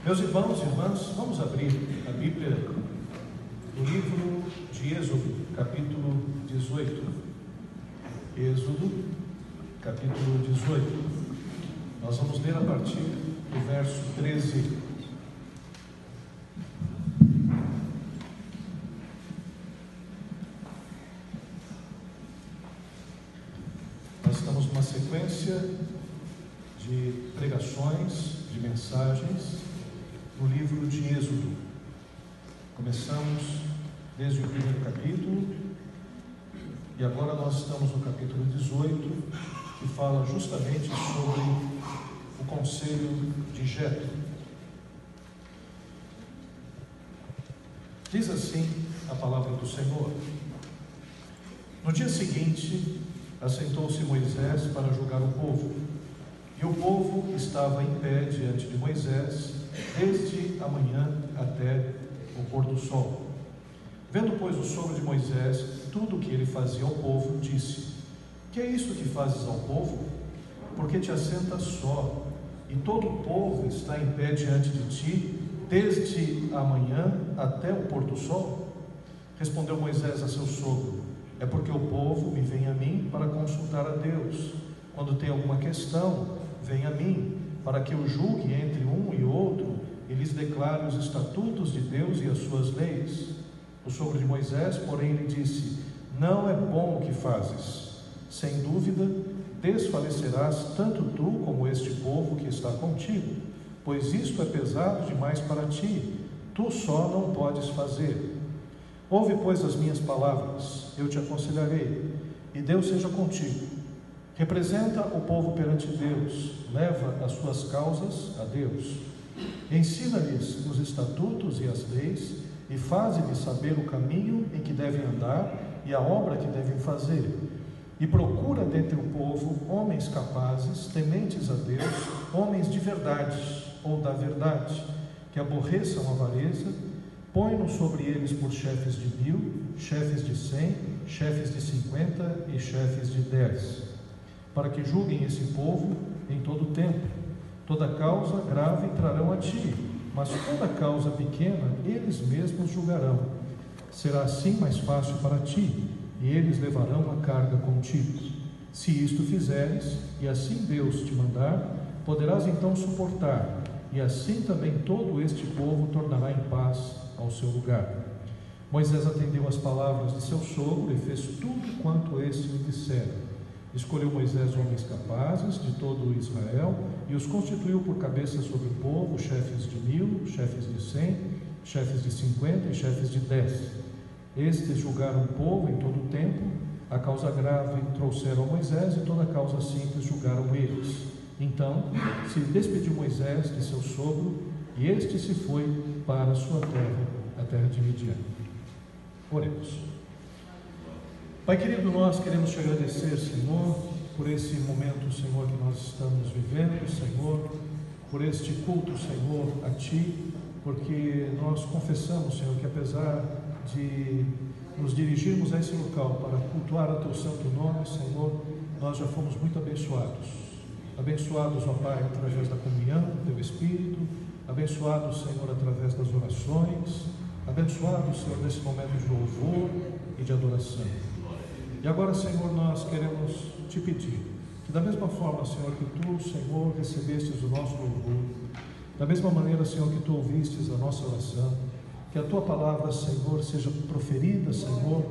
Meus irmãos e irmãs, vamos abrir a Bíblia no livro de Êxodo, capítulo 18. Êxodo, capítulo 18. Nós vamos ler a partir do verso 13. Nós estamos numa sequência de pregações, de mensagens no livro de Êxodo. Começamos desde o primeiro capítulo e agora nós estamos no capítulo 18, que fala justamente sobre o conselho de Jetro. Diz assim a palavra do Senhor: No dia seguinte, assentou-se Moisés para julgar o povo, e o povo estava em pé diante de Moisés desde a manhã até o pôr do sol. Vendo, pois, o sogro de Moisés tudo o que ele fazia ao povo, disse: Que é isso que fazes ao povo? Porque te assentas só, e todo o povo está em pé diante de ti, desde a manhã até o pôr do sol? Respondeu Moisés a seu sogro: É porque o povo me vem a mim para consultar a Deus. Quando tem alguma questão, vem a mim, para que eu julgue entre um e outro, e lhes declare os estatutos de Deus e as suas leis. O sogro de Moisés, porém, lhe disse: Não é bom o que fazes. Sem dúvida, desfalecerás tanto tu como este povo que está contigo, pois isto é pesado demais para ti, tu só não podes fazer. Ouve, pois, as minhas palavras, eu te aconselharei, e Deus seja contigo. Representa o povo perante Deus, leva as suas causas a Deus. Ensina-lhes os estatutos e as leis, e faze-lhes saber o caminho em que devem andar e a obra que devem fazer. E procura dentre o povo homens capazes, tementes a Deus, homens de verdade ou da verdade, que aborreçam a avareza. Põe-nos sobre eles por chefes de 1000, chefes de 100, chefes de 50 e chefes de 10, para que julguem esse povo em todo o tempo. Toda causa grave trarão a ti, mas toda causa pequena eles mesmos julgarão. Será assim mais fácil para ti, e eles levarão a carga contigo. Se isto fizeres, e assim Deus te mandar, poderás então suportar, e assim também todo este povo tornará em paz ao seu lugar. Moisés atendeu às palavras de seu sogro e fez tudo quanto este lhe dissera. Escolheu Moisés homens capazes de todo Israel e os constituiu por cabeça sobre o povo, chefes de 1000, chefes de 100, chefes de 50 e chefes de 10. Estes julgaram o povo em todo o tempo. A causa grave trouxeram a Moisés e toda a causa simples julgaram eles. Então se despediu Moisés de seu sogro, e este se foi para a sua terra, a terra de Midian. Oremos. Pai querido, nós queremos te agradecer, Senhor, por esse momento, Senhor, que nós estamos vivendo, Senhor, por este culto, Senhor, a Ti, porque nós confessamos, Senhor, que apesar de nos dirigirmos a esse local para cultuar o Teu santo nome, Senhor, nós já fomos muito abençoados. Abençoados, ó Pai, através da comunhão do Teu Espírito, abençoados, Senhor, através das orações, abençoados, Senhor, nesse momento de louvor e de adoração. E agora, Senhor, nós queremos te pedir que da mesma forma, Senhor, que Tu, Senhor, recebestes o nosso louvor, da mesma maneira, Senhor, que Tu ouvistes a nossa oração, que a Tua palavra, Senhor, seja proferida, Senhor,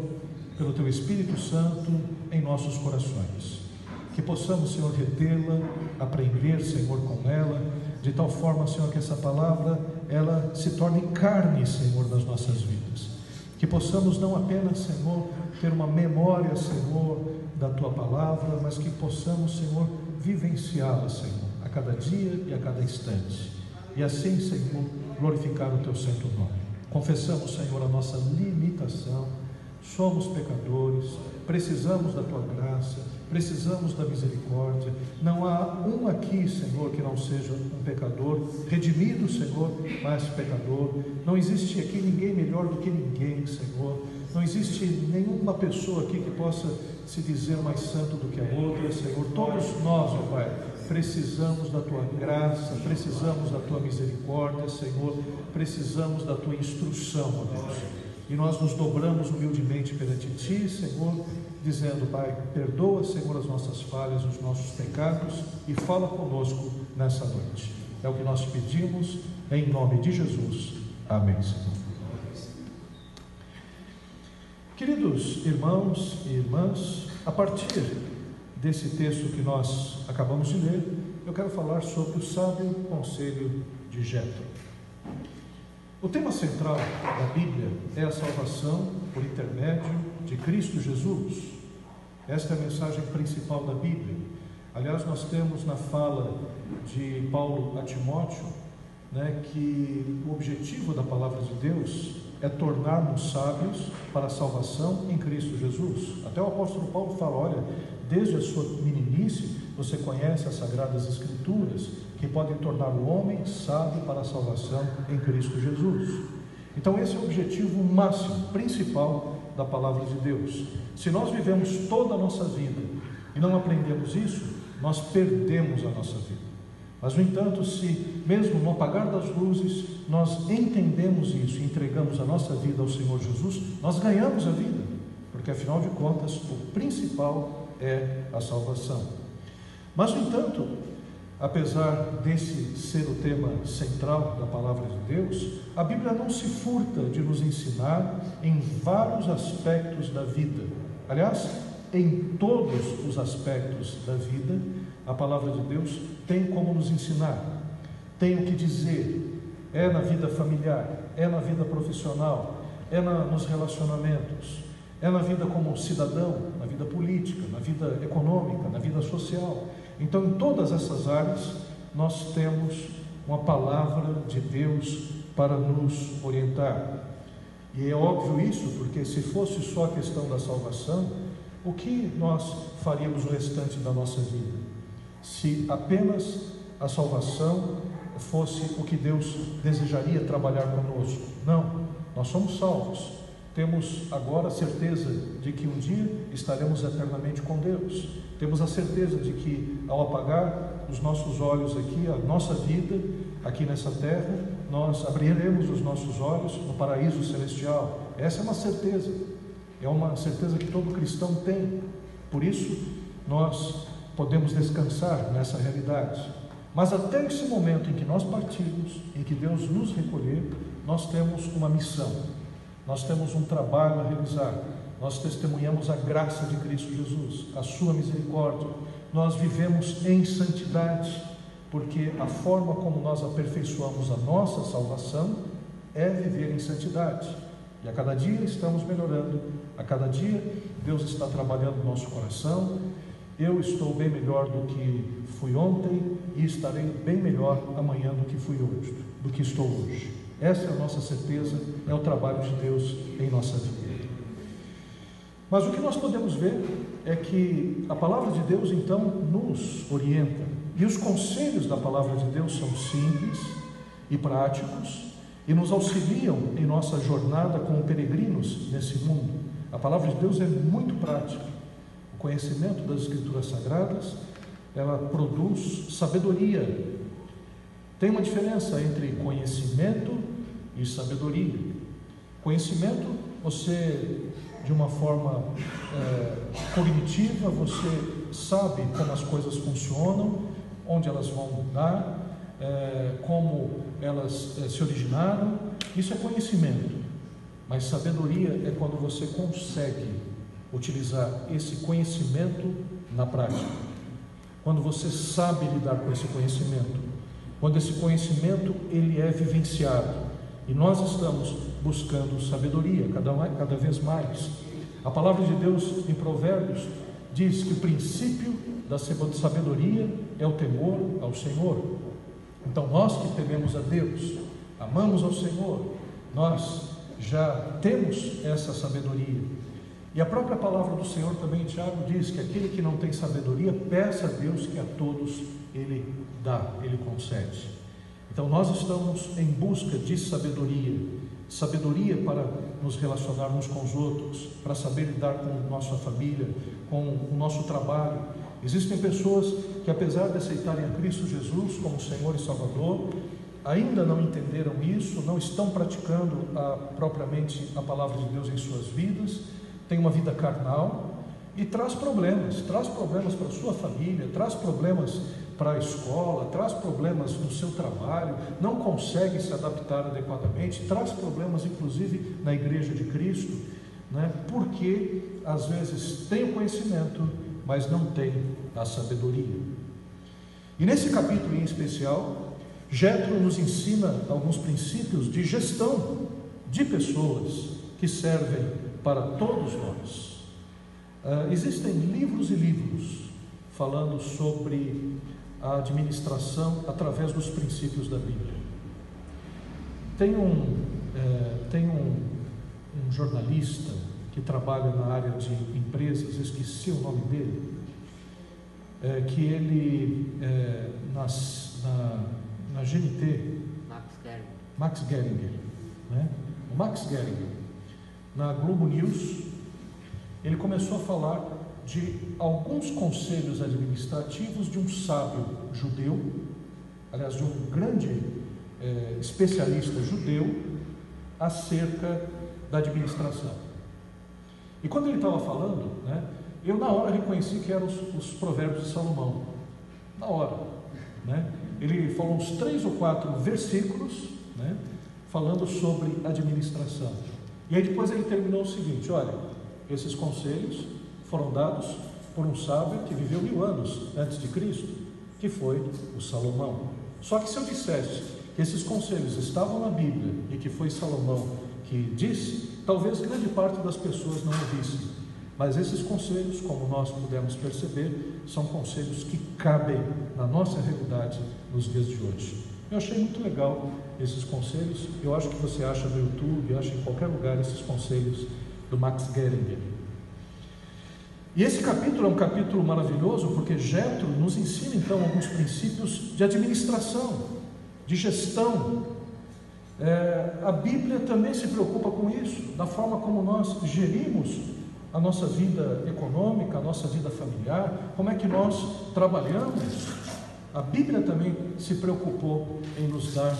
pelo Teu Espírito Santo em nossos corações. Que possamos, Senhor, retê-la, aprender, Senhor, com ela, de tal forma, Senhor, que essa palavra, ela se torne carne, Senhor, das nossas vidas. Que possamos não apenas, Senhor, ter uma memória, Senhor, da Tua palavra, mas que possamos, Senhor, vivenciá-la, Senhor, a cada dia e a cada instante. E assim, Senhor, glorificar o Teu santo nome. Confessamos, Senhor, a nossa limitação. Somos pecadores, precisamos da Tua graça, precisamos da misericórdia. Não há um aqui, Senhor, que não seja um pecador, redimido, Senhor, mas pecador. Não existe aqui ninguém melhor do que ninguém, Senhor. Não existe nenhuma pessoa aqui que possa se dizer mais santo do que a outra, Senhor. Todos nós, ó Pai, precisamos da Tua graça, precisamos da Tua misericórdia, Senhor, precisamos da Tua instrução, ó Deus. E nós nos dobramos humildemente perante Ti, Senhor, dizendo: Pai, perdoa, Senhor, as nossas falhas, os nossos pecados, e fala conosco nessa noite. É o que nós pedimos, em nome de Jesus. Amém, Senhor. Queridos irmãos e irmãs, a partir desse texto que nós acabamos de ler, eu quero falar sobre o sábio conselho de Jetro. O tema central da Bíblia é a salvação por intermédio de Cristo Jesus. Esta é a mensagem principal da Bíblia. Aliás, nós temos na fala de Paulo a Timóteo, que o objetivo da palavra de Deus é tornar-nos sábios para a salvação em Cristo Jesus. Até o apóstolo Paulo fala: olha, desde a sua meninice você conhece as Sagradas Escrituras, que podem tornar o homem sábio para a salvação em Cristo Jesus. Então esse é o objetivo máximo, principal da palavra de Deus. Se nós vivemos toda a nossa vida e não aprendemos isso, nós perdemos a nossa vida. Mas, no entanto, se mesmo no apagar das luzes nós entendemos isso e entregamos a nossa vida ao Senhor Jesus, nós ganhamos a vida, porque afinal de contas o principal é a salvação. Mas, no entanto, apesar desse ser o tema central da palavra de Deus, a Bíblia não se furta de nos ensinar em vários aspectos da vida. Aliás, em todos os aspectos da vida, a palavra de Deus tem como nos ensinar, tem o que dizer. É na vida familiar, é na vida profissional, é nos relacionamentos, é na vida como cidadão, na vida política, na vida econômica, na vida social. Então, em todas essas áreas, nós temos uma palavra de Deus para nos orientar. E é óbvio isso, porque se fosse só a questão da salvação, o que nós faríamos o restante da nossa vida? Se apenas a salvação fosse o que Deus desejaria trabalhar conosco. Não, nós somos salvos. Temos agora a certeza de que um dia estaremos eternamente com Deus. Temos a certeza de que, ao apagar os nossos olhos aqui, a nossa vida aqui nessa terra, nós abriremos os nossos olhos no paraíso celestial. Essa é uma certeza que todo cristão tem. Por isso, nós podemos descansar nessa realidade. Mas até esse momento em que nós partirmos, em que Deus nos recolher, nós temos uma missão, nós temos um trabalho a realizar. Nós testemunhamos a graça de Cristo Jesus, a sua misericórdia. Nós vivemos em santidade, porque a forma como nós aperfeiçoamos a nossa salvação é viver em santidade. E a cada dia estamos melhorando, a cada dia Deus está trabalhando no nosso coração. Eu estou bem melhor do que fui ontem e estarei bem melhor amanhã do que fui hoje, do que estou hoje. Essa é a nossa certeza, é o trabalho de Deus em nossa vida. Mas o que nós podemos ver é que a palavra de Deus então nos orienta, e os conselhos da palavra de Deus são simples e práticos e nos auxiliam em nossa jornada como peregrinos nesse mundo. A palavra de Deus é muito prática. O conhecimento das Escrituras Sagradas, ela produz sabedoria. Tem uma diferença entre conhecimento e sabedoria. Conhecimento, você, de uma forma cognitiva, você sabe como as coisas funcionam, onde elas vão dar, como elas se originaram. Isso é conhecimento. Mas sabedoria é quando você consegue utilizar esse conhecimento na prática, quando você sabe lidar com esse conhecimento, quando esse conhecimento ele é vivenciado. E nós estamos buscando sabedoria cada vez mais. A palavra de Deus em Provérbios diz que o princípio da sabedoria é o temor ao Senhor. Então nós que tememos a Deus, amamos ao Senhor, nós já temos essa sabedoria. E a própria palavra do Senhor também, Tiago, diz que aquele que não tem sabedoria, peça a Deus que a todos Ele dá, Ele concede. Então nós estamos em busca de sabedoria, sabedoria para nos relacionarmos com os outros, para saber lidar com nossa família, com o nosso trabalho. Existem pessoas que, apesar de aceitarem a Cristo Jesus como Senhor e Salvador, ainda não entenderam isso, não estão praticando propriamente a palavra de Deus em suas vidas, têm uma vida carnal e traz problemas para a sua família, traz problemas para a escola, traz problemas no seu trabalho, não consegue se adaptar adequadamente, traz problemas inclusive na igreja de Cristo, né? Porque às vezes tem o conhecimento, mas não tem a sabedoria. E nesse capítulo em especial, Jétro nos ensina alguns princípios de gestão de pessoas que servem para todos nós. Existem livros e livros falando sobre a administração através dos princípios da Bíblia. Tem um jornalista que trabalha na área de empresas, esqueci o nome dele, que ele na GNT, Max Geringer, né? O Max Geringer, na Globo News, ele começou a falar de alguns conselhos administrativos de um sábio judeu, aliás, de um grande especialista judeu, acerca da administração. E quando ele estava falando, né, eu na hora reconheci que eram os provérbios de Salomão, na hora, né? Ele falou uns 3 ou 4 versículos, né, falando sobre administração. E aí depois ele terminou o seguinte: olha, esses conselhos foram dados por um sábio que viveu 1000 anos antes de Cristo, que foi o Salomão. Só que se eu dissesse que esses conselhos estavam na Bíblia e que foi Salomão que disse, talvez grande parte das pessoas não ouvissem. Mas esses conselhos, como nós pudemos perceber, são conselhos que cabem na nossa realidade nos dias de hoje. Eu achei muito legal esses conselhos. Eu acho que você acha no YouTube, acha em qualquer lugar esses conselhos do Max Geringer. E esse capítulo é um capítulo maravilhoso, porque Jétro nos ensina então alguns princípios de administração, de gestão. A Bíblia também se preocupa com isso, da forma como nós gerimos a nossa vida econômica, a nossa vida familiar, como é que nós trabalhamos. A Bíblia também se preocupou em nos dar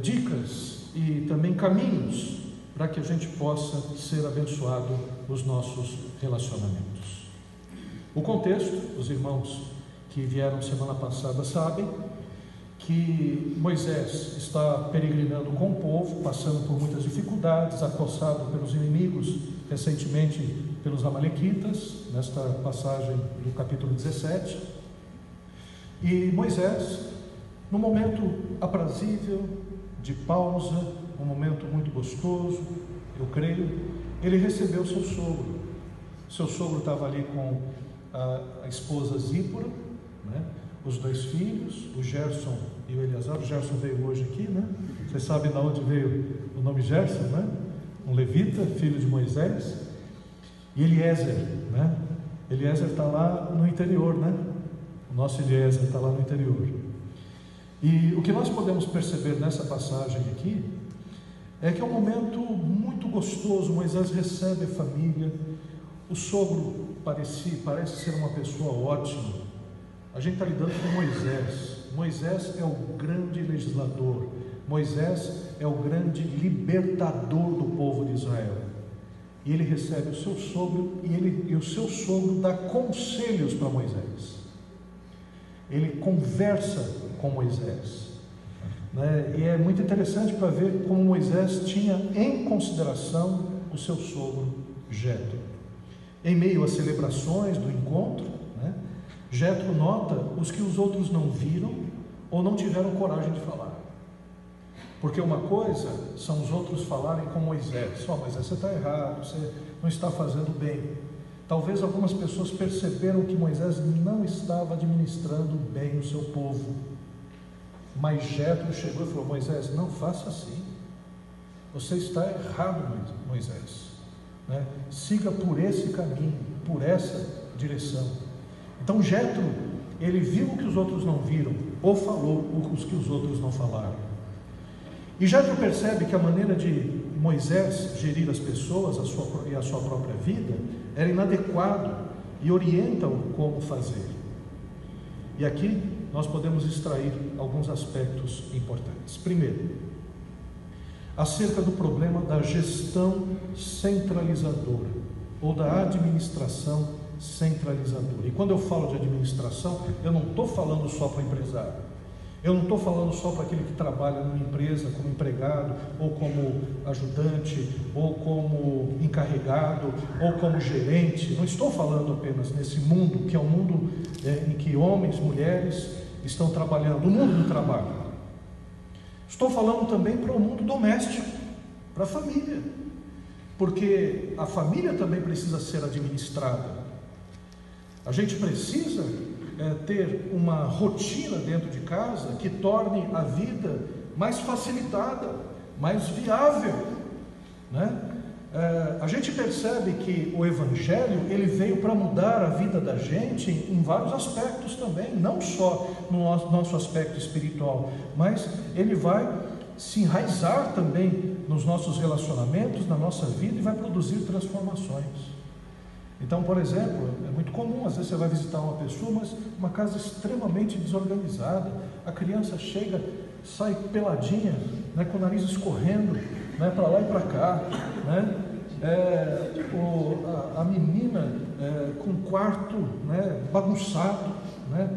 dicas e também caminhos para que a gente possa ser abençoado nos nossos relacionamentos. O contexto, os irmãos que vieram semana passada sabem que Moisés está peregrinando com o povo, passando por muitas dificuldades, acossado pelos inimigos, recentemente pelos amalequitas, nesta passagem do capítulo 17. E Moisés, num momento aprazível, de pausa, um momento muito gostoso, eu creio, ele recebeu seu sogro. Seu sogro estava ali com a esposa Zípora, né? Os 2 filhos, o Gerson e o Eleazar. O Gerson veio hoje aqui, né? Vocês sabem de onde veio o nome Gerson, né? Um levita, filho de Moisés. E Eliezer, né? Eliezer está lá no interior, né? O nosso Eliezer está lá no interior. E o que nós podemos perceber nessa passagem aqui é que é um momento muito gostoso. Moisés recebe a família. O sogro parece ser uma pessoa ótima. A gente está lidando com Moisés. Moisés é o grande legislador. Moisés é o grande libertador do povo de Israel. E ele recebe o seu sogro e o seu sogro dá conselhos para Moisés. Ele conversa com Moisés, né? E é muito interessante para ver como Moisés tinha em consideração o seu sogro Jétro. Em meio às celebrações do encontro, né, Jétro nota os que os outros não viram ou não tiveram coragem de falar. Porque uma coisa são os outros falarem com Moisés: Moisés, você está errado, você não está fazendo bem. Talvez algumas pessoas perceberam que Moisés não estava administrando bem o seu povo. Mas Jétro chegou e falou: Moisés, não faça assim. Você está errado, Moisés, né? Siga por esse caminho, por essa direção. Então Jétro, ele viu o que os outros não viram, ou falou os que os outros não falaram. E Jétro percebe que a maneira de Moisés gerir as pessoas e a sua própria vida era inadequado, e orienta-o como fazer. E aqui nós podemos extrair alguns aspectos importantes. Primeiro, acerca do problema da gestão centralizadora ou da administração centralizadora. E quando eu falo de administração, eu não estou falando só para o empresário. Eu não estou falando só para aquele que trabalha numa empresa como empregado, ou como ajudante, ou como encarregado, ou como gerente. Não estou falando apenas nesse mundo, que é um mundo em que homens, mulheres estão trabalhando, o mundo do trabalho. Estou falando também para o mundo doméstico, para a família, porque a família também precisa ser administrada. A gente precisa ter uma rotina dentro de casa que torne a vida mais facilitada, mais viável, né? A gente percebe que o Evangelho, ele veio para mudar a vida da gente em vários aspectos também, não só no nosso aspecto espiritual, mas ele vai se enraizar também nos nossos relacionamentos, na nossa vida, e vai produzir transformações. Então, por exemplo, é muito comum, às vezes você vai visitar uma pessoa, mas uma casa extremamente desorganizada, a criança chega, sai peladinha, né, com o nariz escorrendo, né, para lá e para cá, né? A menina com o quarto, né, bagunçado, né,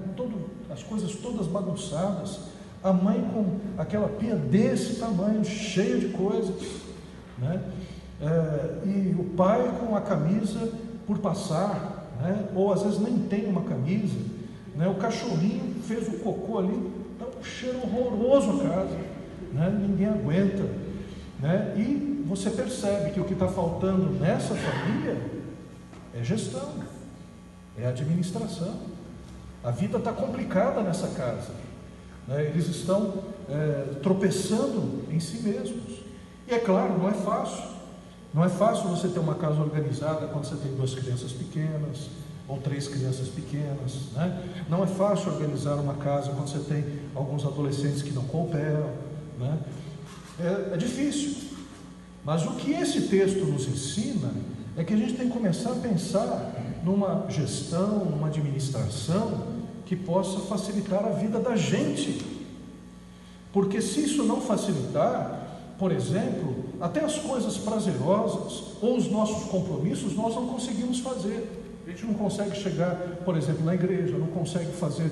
as coisas todas bagunçadas, a mãe com aquela pia desse tamanho, cheia de coisas, né? E o pai com a camisa por passar, né? Ou às vezes nem tem uma camisa, né? O cachorrinho fez o cocô ali, está um cheiro horroroso a casa, né? Ninguém aguenta, né? E você percebe que o que está faltando nessa família é gestão, é administração. A vida está complicada nessa casa, né? Eles estão tropeçando em si mesmos, e é claro, não é fácil. Não é fácil você ter uma casa organizada quando você tem 2 crianças pequenas, ou 3 crianças pequenas, né? Não é fácil organizar uma casa quando você tem alguns adolescentes que não cooperam, né? É difícil. Mas o que esse texto nos ensina é que a gente tem que começar a pensar numa gestão, numa administração que possa facilitar a vida da gente. Porque se isso não facilitar, por exemplo, até as coisas prazerosas ou os nossos compromissos nós não conseguimos fazer. A gente não consegue chegar, por exemplo, na igreja, não consegue fazer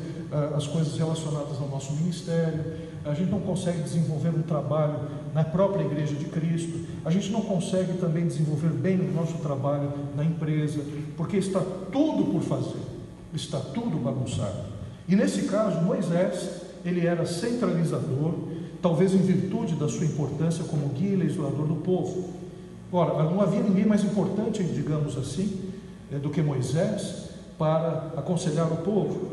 as coisas relacionadas ao nosso ministério, a gente não consegue desenvolver um trabalho na própria igreja de Cristo, a gente não consegue também desenvolver bem o nosso trabalho na empresa, porque está tudo por fazer, está tudo bagunçado. E nesse caso, Moisés, ele era centralizador, talvez em virtude da sua importância como guia e legislador do povo. Ora, não havia ninguém mais importante, digamos assim, do que Moisés para aconselhar o povo.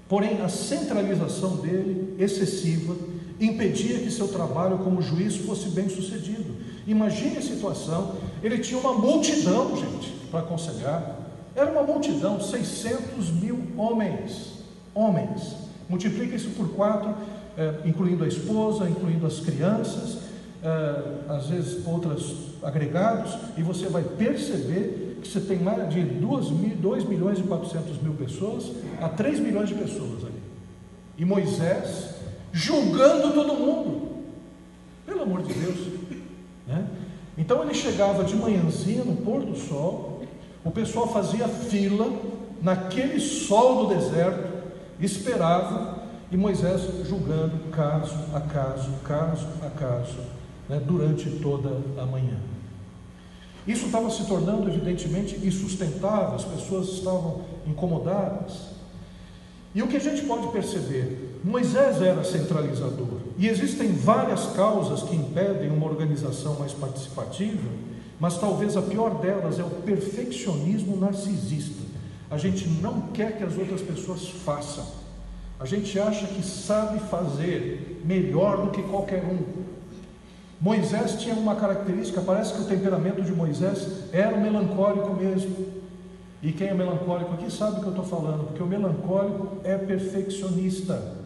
Porém, a centralização dele, excessiva, impedia que seu trabalho como juiz fosse bem sucedido. Imagine a situação, ele tinha uma multidão, gente, para aconselhar. Era uma multidão, 600 mil homens. Multiplica isso por 4, incluindo a esposa, incluindo as crianças, às vezes outros agregados, e você vai perceber que você tem mais de 2 milhões e 400 mil pessoas a 3 milhões de pessoas ali. E Moisés julgando todo mundo, pelo amor de Deus, né? Então ele chegava de manhãzinha no pôr do sol, o pessoal fazia fila naquele sol do deserto, esperava, e Moisés julgando caso a caso, né, durante toda a manhã. Isso estava se tornando evidentemente insustentável, as pessoas estavam incomodadas. E o que a gente pode perceber? Moisés era centralizador, e existem várias causas que impedem uma organização mais participativa, mas talvez a pior delas é o perfeccionismo narcisista. A gente não quer que as outras pessoas façam, a gente acha que sabe fazer melhor do que qualquer um. Moisés tinha uma característica, parece que o temperamento de Moisés era melancólico mesmo. E quem é melancólico aqui sabe do que eu estou falando, porque o melancólico é perfeccionista.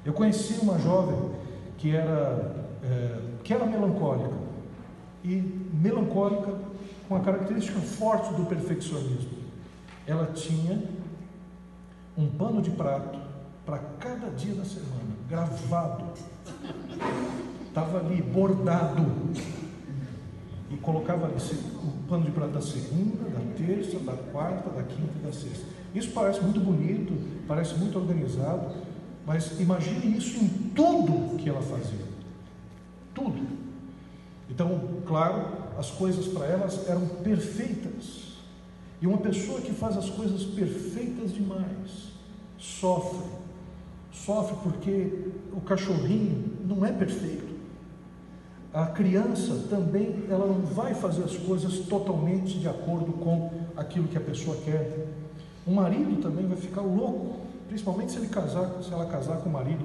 Eu conheci uma jovem que era melancólica, e melancólica com a característica forte do perfeccionismo. Ela tinha um pano de prato para cada dia da semana, gravado. Estava ali, bordado. E colocava ali o pano de prato da segunda, da terça, da quarta, da quinta e da sexta. Isso parece muito bonito, parece muito organizado, mas imagine isso em tudo que ela fazia. Tudo. Então, claro, as coisas para elas eram perfeitas. E uma pessoa que faz as coisas perfeitas demais sofre. Sofre porque o cachorrinho não é perfeito. A criança também, ela não vai fazer as coisas totalmente de acordo com aquilo que a pessoa quer. O marido também vai ficar louco, principalmente se ela casar com um marido,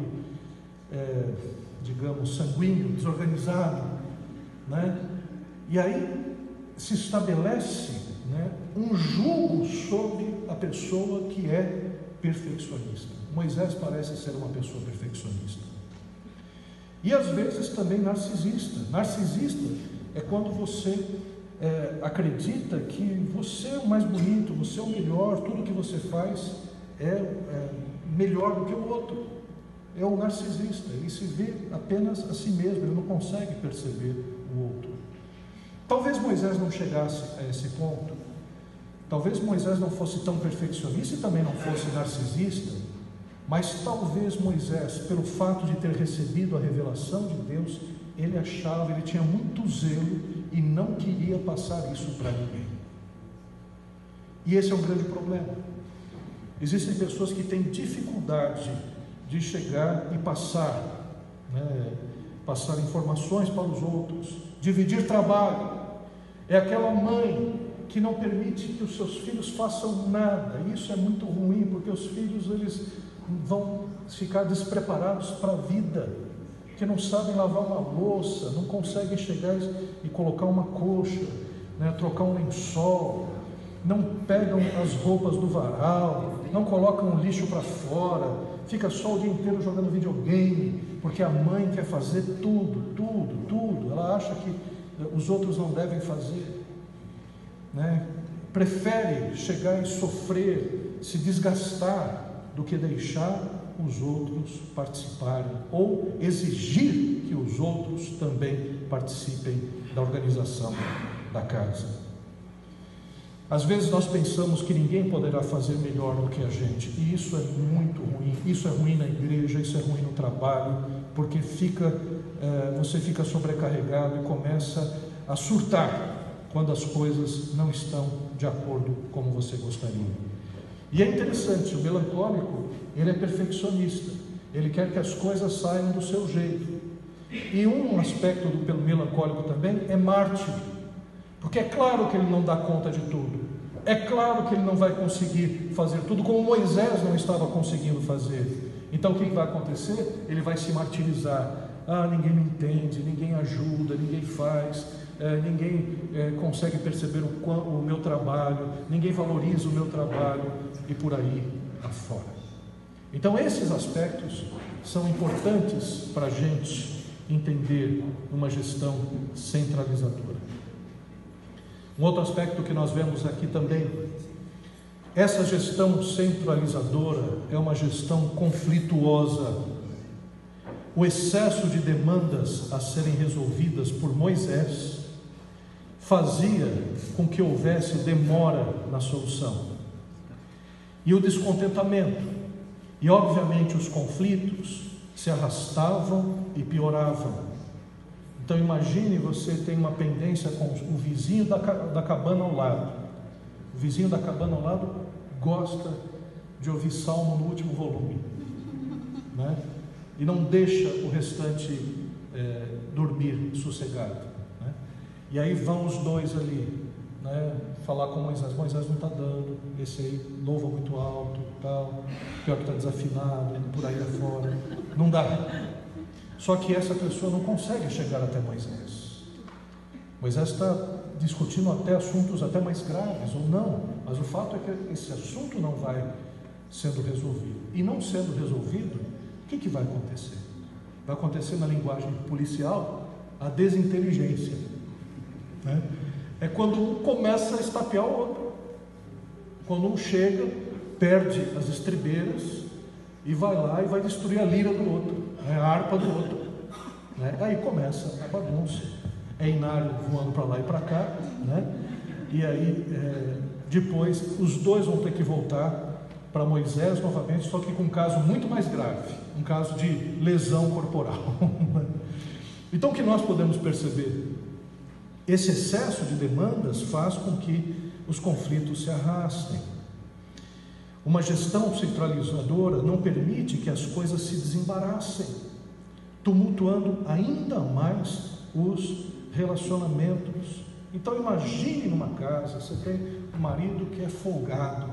digamos, sanguíneo, desorganizado, né? E aí se estabelece, né, um jugo sobre a pessoa que é perfeccionista. Moisés parece ser uma pessoa perfeccionista. E às vezes também narcisista. Narcisista é quando você acredita que você é o mais bonito, você é o melhor, tudo que você faz é melhor do que o outro. É o narcisista, ele se vê apenas a si mesmo, ele não consegue perceber o outro. Talvez Moisés não chegasse a esse ponto, talvez Moisés não fosse tão perfeccionista e também não fosse narcisista, mas talvez Moisés, pelo fato de ter recebido a revelação de Deus, ele tinha muito zelo e não queria passar isso para ninguém. E esse é um grande problema. Existem pessoas que têm dificuldade de chegar e passar informações para os outros, dividir trabalho. É aquela mãe que não permite que os seus filhos façam nada. Isso é muito ruim, porque os filhos, eles vão ficar despreparados para a vida, que não sabem lavar uma louça, não conseguem chegar e colocar uma coxa, né, trocar um lençol, não pegam as roupas do varal, não colocam o lixo para fora, fica só o dia inteiro jogando videogame, porque a mãe quer fazer tudo, ela acha que os outros não devem fazer, né? Prefere chegar e sofrer, se desgastar, do que deixar os outros participarem ou exigir que os outros também participem da organização da casa. Às vezes nós pensamos que ninguém poderá fazer melhor do que a gente, e isso é muito ruim. Isso é ruim na igreja, isso é ruim no trabalho, porque você fica sobrecarregado e começa a surtar quando as coisas não estão de acordo como você gostaria. E é interessante, o melancólico, ele é perfeccionista, ele quer que as coisas saiam do seu jeito. E um aspecto do melancólico também é mártir, porque é claro que ele não dá conta de tudo, é claro que ele não vai conseguir fazer tudo, como Moisés não estava conseguindo fazer. Então o que vai acontecer? Ele vai se martirizar. Ninguém me entende, ninguém ajuda, ninguém faz, ninguém consegue perceber o meu trabalho, ninguém valoriza o meu trabalho, e por aí afora. Então esses aspectos são importantes para a gente entender uma gestão centralizadora. Um outro aspecto que nós vemos aqui também, essa gestão centralizadora é uma gestão conflituosa. O excesso de demandas a serem resolvidas por Moisés fazia com que houvesse demora na solução. E o descontentamento, e obviamente os conflitos, se arrastavam e pioravam. Então imagine, você tem uma pendência com o vizinho da cabana ao lado. O vizinho da cabana ao lado gosta de ouvir salmo no último volume, né? E não deixa o restante dormir sossegado, né? E aí vão os dois ali, né, falar com Moisés. Moisés não está dando, esse aí louva muito alto, tal, pior que está desafinado, indo por aí afora, não dá. Só que essa pessoa não consegue chegar até Moisés. Moisés está discutindo até assuntos até mais graves, ou não, mas o fato é que esse assunto não vai sendo resolvido. E não sendo resolvido, o que vai acontecer? Vai acontecer na linguagem policial a desinteligência, né? É quando um começa a estapear o outro, quando um chega, perde as estribeiras e vai lá e vai destruir a lira do outro, né? A harpa do outro, né? Aí começa a bagunça, é Inário voando para lá e para cá, né? E aí depois os dois vão ter que voltar para Moisés novamente, só que com um caso muito mais grave, um caso de lesão corporal. Então o que nós podemos perceber? Esse excesso de demandas faz com que os conflitos se arrastem. Uma gestão centralizadora não permite que as coisas se desembaraçem, tumultuando ainda mais os relacionamentos. Então imagine numa casa, você tem um marido que é folgado,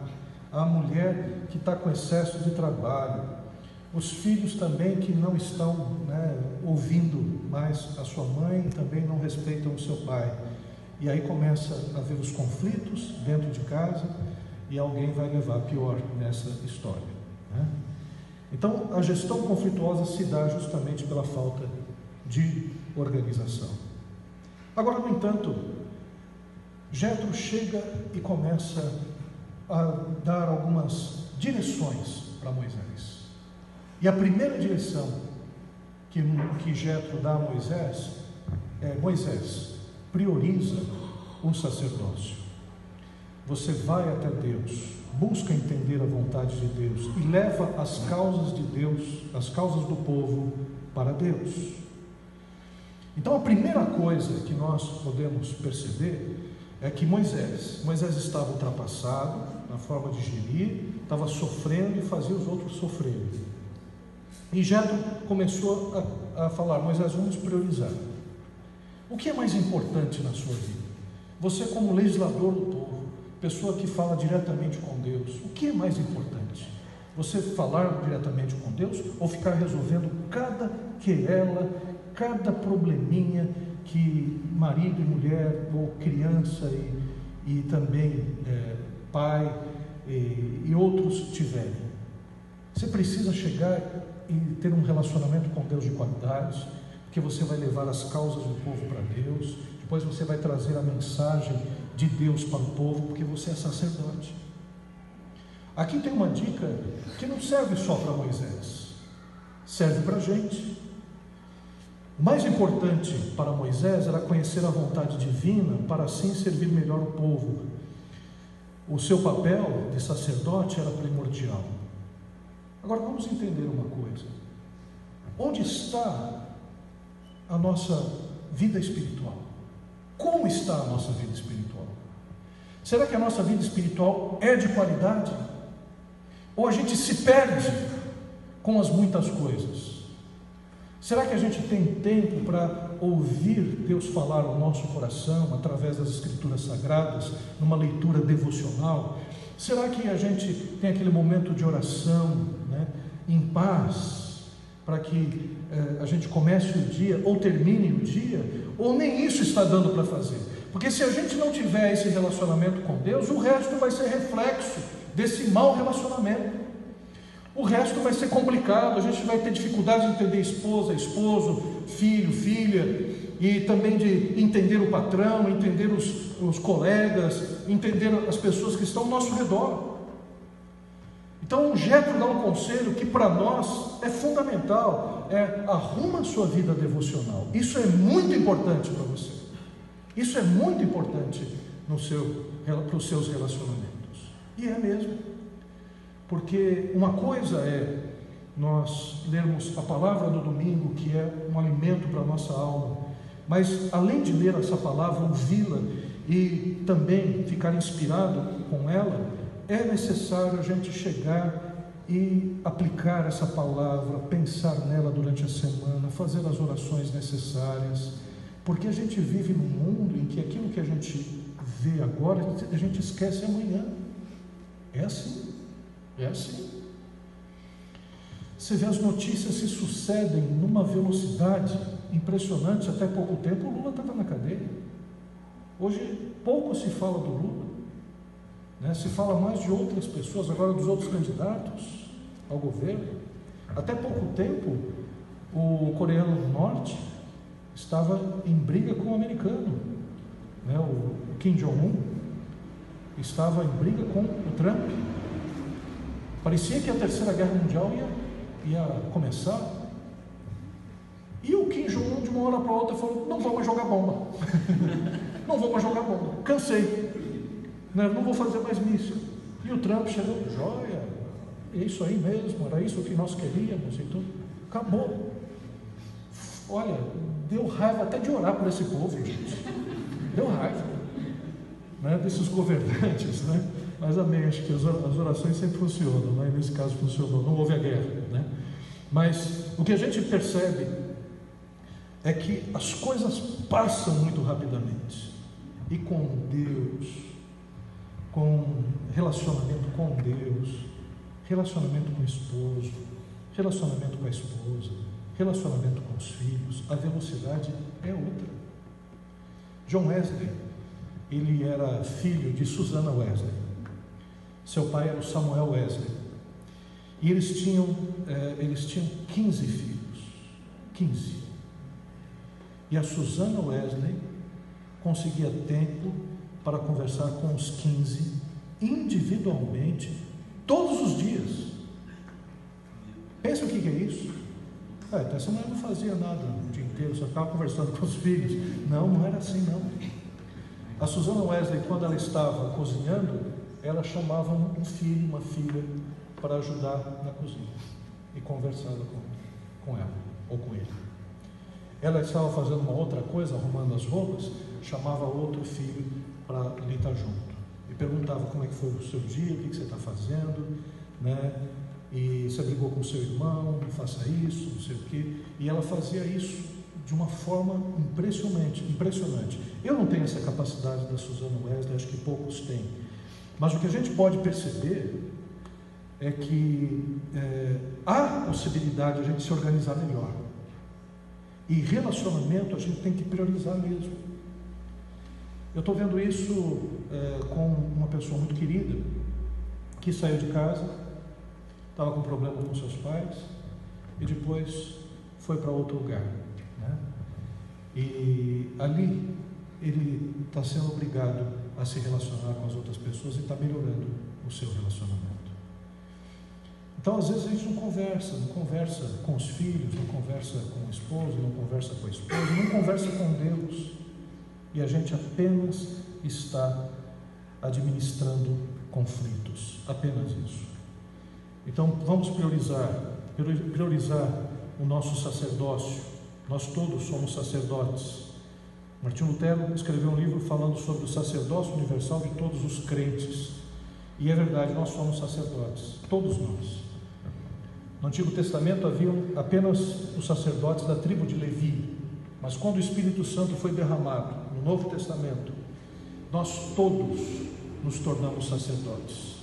a mulher que está com excesso de trabalho, os filhos também que não estão, ouvindo mais a sua mãe, também não respeitam o seu pai. E aí começa a haver os conflitos dentro de casa e alguém vai levar pior nessa história, né? Então a gestão conflituosa se dá justamente pela falta de organização. Agora, no entanto, Jétro chega e começa a dar algumas direções para Moisés. E a primeira direção que Jétro dá a Moisés é: Moisés, prioriza o sacerdócio. Você vai até Deus, busca entender a vontade de Deus e leva as causas de Deus, as causas do povo para Deus. Então a primeira coisa que nós podemos perceber é que Moisés estava ultrapassado na forma de gerir, estava sofrendo e fazia os outros sofrerem. E Jétro começou a falar: Moisés, vamos priorizar. O que é mais importante na sua vida? Você, como legislador do povo, pessoa que fala diretamente com Deus, o que é mais importante? Você falar diretamente com Deus ou ficar resolvendo cada querela, cada probleminha que marido e mulher, ou criança e também pai e outros tiverem? Você precisa chegar e ter um relacionamento com Deus de qualidade, porque você vai levar as causas do povo para Deus, depois você vai trazer a mensagem de Deus para o povo, porque você é sacerdote. Aqui tem uma dica que não serve só para Moisés, serve para a gente. O mais importante para Moisés era conhecer a vontade divina, para assim servir melhor o povo. O seu papel de sacerdote era primordial. Agora vamos entender uma coisa: onde está a nossa vida espiritual? Como está a nossa vida espiritual? Será que a nossa vida espiritual é de qualidade? Ou a gente se perde com as muitas coisas? Será que a gente tem tempo para ouvir Deus falar ao nosso coração através das Escrituras Sagradas, numa leitura devocional? Será que a gente tem aquele momento de oração, em paz, para que a gente comece o dia ou termine o dia? Ou nem isso está dando para fazer? Porque se a gente não tiver esse relacionamento com Deus, o resto vai ser reflexo desse mau relacionamento. O resto vai ser complicado, a gente vai ter dificuldade de entender esposa, esposo, filho, filha, e também de entender o patrão, entender os colegas, entender as pessoas que estão ao nosso redor. Então Jétro dá um conselho que para nós é fundamental: arruma a sua vida devocional. Isso é muito importante para você. Isso é muito importante para os seus relacionamentos. E é mesmo. Porque uma coisa é nós lermos a palavra no domingo, que é um alimento para a nossa alma, mas além de ler essa palavra, ouvi-la e também ficar inspirado com ela, é necessário a gente chegar e aplicar essa palavra, pensar nela durante a semana, fazer as orações necessárias, porque a gente vive num mundo em que aquilo que a gente vê agora, a gente esquece amanhã. É assim. É assim. Você vê, as notícias se sucedem numa velocidade impressionante. Até pouco tempo o Lula estava na cadeia. Hoje pouco se fala do Lula, se fala mais de outras pessoas, agora dos outros candidatos ao governo. Até pouco tempo o coreano do norte estava em briga com o americano, o Kim Jong-un estava em briga com o Trump. Parecia que a Terceira Guerra Mundial ia começar, e o Kim Jong-un de uma hora para outra falou: não vou mais jogar bomba. Não vou mais jogar bomba, cansei, não vou fazer mais míssil. E o Trump chegou: joia, é isso aí mesmo, era isso que nós queríamos e tudo. Acabou. Olha, deu raiva até de orar por esse povo, gente. Deu raiva, né, desses governantes, né? Mas amém, acho que as orações sempre funcionam, né? Nesse caso funcionou, não houve a guerra, né? Mas o que a gente percebe é que as coisas passam muito rapidamente, e com Deus, com relacionamento com Deus, relacionamento com o esposo, relacionamento com a esposa, relacionamento com os filhos, a velocidade é outra. John Wesley, ele era filho de Susana Wesley. Seu pai era o Samuel Wesley. E eles tinham 15 filhos. 15. E a Susana Wesley conseguia tempo para conversar com os 15 individualmente todos os dias. Pensa o que é isso? Essa mulher não fazia nada o dia inteiro, só ficava conversando com os filhos. Não era assim não. A Susana Wesley, quando ela estava cozinhando, ela chamava um filho, uma filha, para ajudar na cozinha e conversava com ela ou com ele. Ela estava fazendo uma outra coisa, arrumando as roupas, chamava outro filho para ali estar junto e perguntava como é que foi o seu dia, o que você está fazendo, né? E você brigou com o seu irmão, não faça isso, não sei o quê. E ela fazia isso de uma forma impressionante. Eu não tenho essa capacidade da Susana Wesley, acho que poucos têm. Mas o que a gente pode perceber é que há possibilidade de a gente se organizar melhor. E relacionamento a gente tem que priorizar mesmo. Eu estou vendo isso com uma pessoa muito querida, que saiu de casa, estava com problema com seus pais, e depois foi para outro lugar, né? E ali ele está sendo obrigado a se relacionar com as outras pessoas e está melhorando o seu relacionamento. Então, às vezes a gente não conversa com os filhos, não conversa com o esposo, não conversa com a esposa, não conversa com Deus, e a gente apenas está administrando conflitos, apenas isso. Então, vamos priorizar o nosso sacerdócio. Nós todos somos sacerdotes. Martinho Lutero escreveu um livro falando sobre o sacerdócio universal de todos os crentes. E é verdade, nós somos sacerdotes, todos nós. No Antigo Testamento haviam apenas os sacerdotes da tribo de Levi, mas quando o Espírito Santo foi derramado no Novo Testamento, nós todos nos tornamos sacerdotes.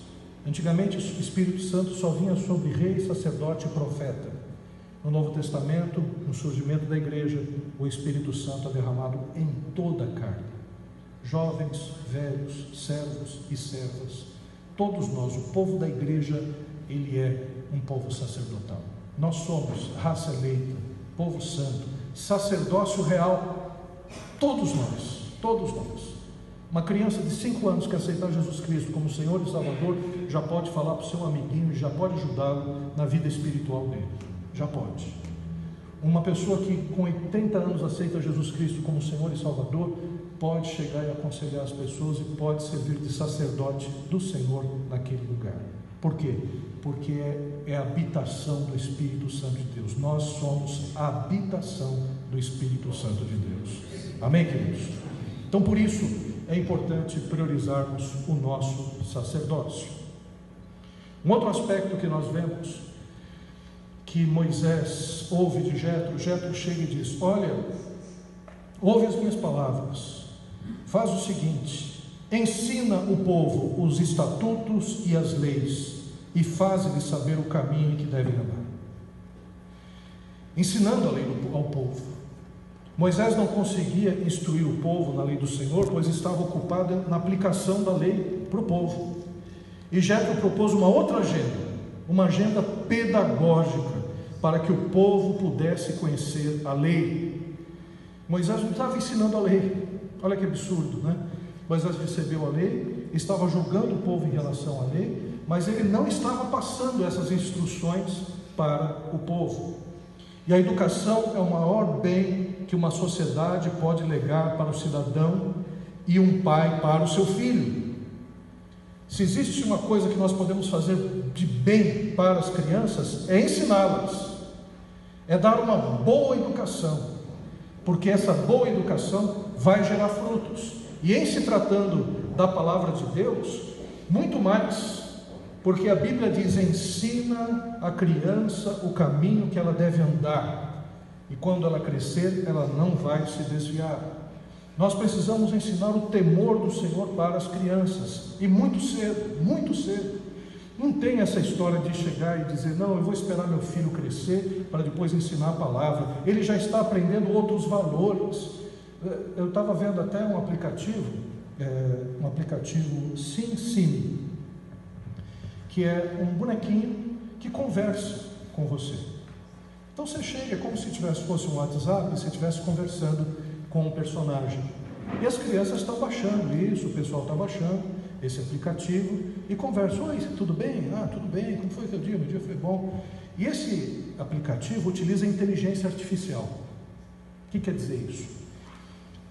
Antigamente o Espírito Santo só vinha sobre rei, sacerdote e profeta. No Novo Testamento, no surgimento da igreja, o Espírito Santo é derramado em toda a carne. Jovens, velhos, servos e servas, todos nós, o povo da igreja, ele é um povo sacerdotal. Nós somos raça eleita, povo santo, sacerdócio real, todos nós. Uma criança de 5 anos que aceitar Jesus Cristo como Senhor e Salvador, já pode falar para o seu amiguinho, já pode ajudá-lo na vida espiritual dele, já pode. Uma pessoa que com 80 anos aceita Jesus Cristo como Senhor e Salvador, pode chegar e aconselhar as pessoas e pode servir de sacerdote do Senhor naquele lugar. Por quê? Porque é a habitação do Espírito Santo de Deus. Nós somos a habitação do Espírito Santo de Deus. Amém, queridos? Então, por isso, é importante priorizarmos o nosso sacerdócio. Um outro aspecto que nós vemos, que Moisés ouve de Jetro, Jetro chega e diz: olha, ouve as minhas palavras, faz o seguinte, ensina o povo os estatutos e as leis, e faz-lhes saber o caminho em que devem andar. Ensinando a lei ao povo. Moisés não conseguia instruir o povo na lei do Senhor, pois estava ocupado na aplicação da lei para o povo. E Jetro propôs uma outra agenda, uma agenda pedagógica, para que o povo pudesse conhecer a lei. Moisés não estava ensinando a lei, olha que absurdo, né? Moisés recebeu a lei, estava julgando o povo em relação à lei, mas ele não estava passando essas instruções para o povo. E a educação é o maior bem que uma sociedade pode legar para o cidadão e um pai para o seu filho. Se existe uma coisa que nós podemos fazer de bem para as crianças, é ensiná-las, é dar uma boa educação, porque essa boa educação vai gerar frutos. E em se tratando da palavra de Deus, muito mais, porque a Bíblia diz: ensina a criança o caminho que ela deve andar, e quando ela crescer, ela não vai se desviar. Nós precisamos ensinar o temor do Senhor para as crianças, e muito cedo, muito cedo. Não tem essa história de chegar e dizer: não, eu vou esperar meu filho crescer para depois ensinar a palavra. Ele já está aprendendo outros valores. Eu estava vendo até um aplicativo Sim, que é um bonequinho que conversa com você. Então você chega, é como se fosse um WhatsApp, e você estivesse conversando com um personagem. E as crianças estão baixando isso, o pessoal está baixando esse aplicativo e conversa: oi, tudo bem? Ah, tudo bem, como foi teu dia? Meu dia foi bom. E esse aplicativo utiliza inteligência artificial. O que quer dizer isso?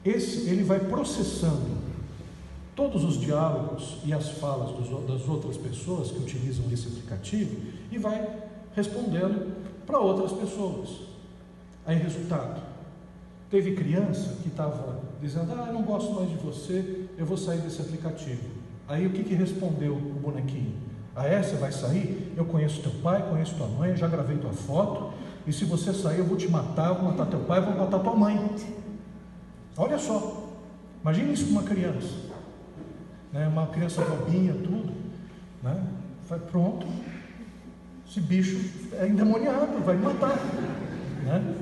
Ele vai processando todos os diálogos e as falas das outras pessoas que utilizam esse aplicativo e vai respondendo para outras pessoas. Aí, resultado: teve criança que estava dizendo: eu não gosto mais de você, eu vou sair desse aplicativo. Aí o que respondeu o bonequinho? Você vai sair? Eu conheço teu pai, conheço tua mãe, já gravei tua foto, e se você sair eu vou te matar, vou matar teu pai, vou matar tua mãe. Olha só, imagina isso com uma criança, né? Uma criança bobinha, tudo, né? Pronto, esse bicho é endemoniado, vai me matar, né?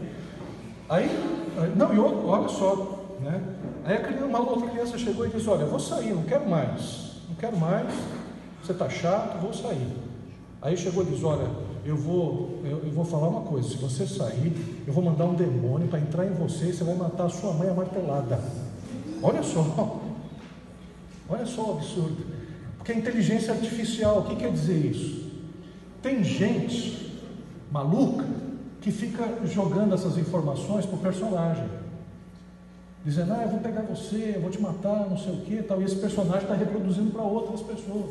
Olha só, né? Aí uma outra criança chegou e disse: olha, eu vou sair, não quero mais, você está chato, vou sair. Aí chegou e disse: olha, eu vou falar uma coisa: se você sair, eu vou mandar um demônio para entrar em você e você vai matar a sua mãe a martelada. Olha só o absurdo. Porque a inteligência artificial, o que quer dizer isso? Tem gente maluca que fica jogando essas informações para o personagem, dizendo: eu vou pegar você, eu vou te matar, não sei o que, tal. E esse personagem está reproduzindo para outras pessoas.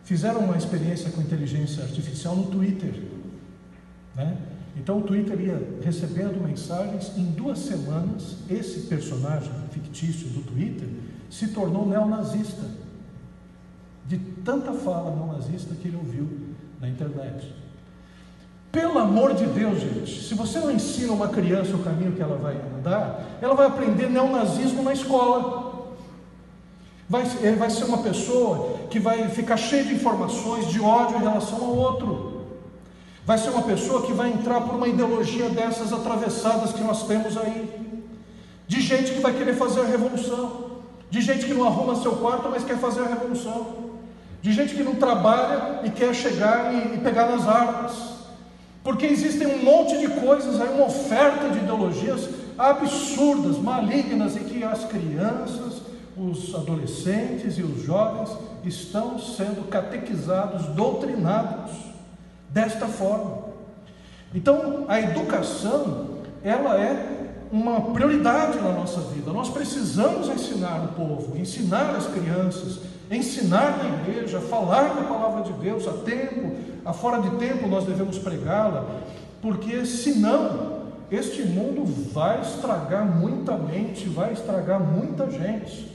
Fizeram uma experiência com inteligência artificial no Twitter, né? Então o Twitter ia recebendo mensagens. Em 2 semanas, esse personagem fictício do Twitter se tornou neonazista, de tanta fala neonazista que ele ouviu na internet. Pelo amor de Deus, gente, se você não ensina uma criança o caminho que ela vai andar, ela vai aprender neonazismo na escola. Vai ser uma pessoa que vai ficar cheia de informações de ódio em relação ao outro. Vai ser uma pessoa que vai entrar por uma ideologia dessas atravessadas que nós temos aí, de gente que vai querer fazer a revolução, de gente que não arruma seu quarto, mas quer fazer a revolução, de gente que não trabalha e quer chegar e pegar nas armas, porque existem um monte de coisas aí, uma oferta de ideologias absurdas, malignas, e que as crianças, os adolescentes e os jovens estão sendo catequizados, doutrinados desta forma. Então a educação, ela é uma prioridade na nossa vida. Nós precisamos ensinar o povo, ensinar as crianças, ensinar na igreja, falar da palavra de Deus a tempo, a fora de tempo nós devemos pregá-la, porque senão este mundo vai estragar muita mente, vai estragar muita gente.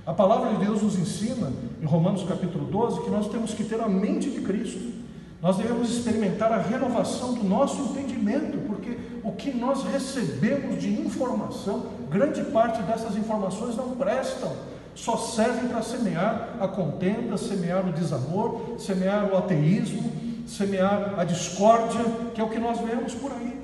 A palavra de Deus nos ensina, em Romanos capítulo 12, que nós temos que ter a mente de Cristo. Nós devemos experimentar a renovação do nosso entendimento, porque o que nós recebemos de informação, grande parte dessas informações não prestam, só servem para semear a contenda, semear o desamor, semear o ateísmo, semear a discórdia, que é o que nós vemos por aí.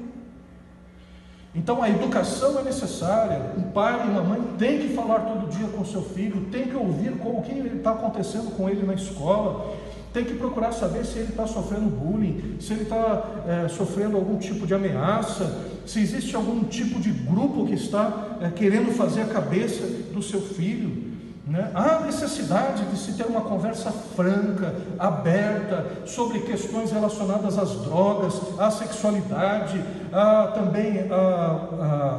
Então a educação é necessária. Um pai e uma mãe tem que falar todo dia com o seu filho, tem que ouvir o que está acontecendo com ele na escola, tem que procurar saber se ele está sofrendo bullying, se ele está sofrendo algum tipo de ameaça, se existe algum tipo de grupo que está querendo fazer a cabeça do seu filho, né? Há necessidade de se ter uma conversa franca, aberta, sobre questões relacionadas às drogas, à sexualidade, também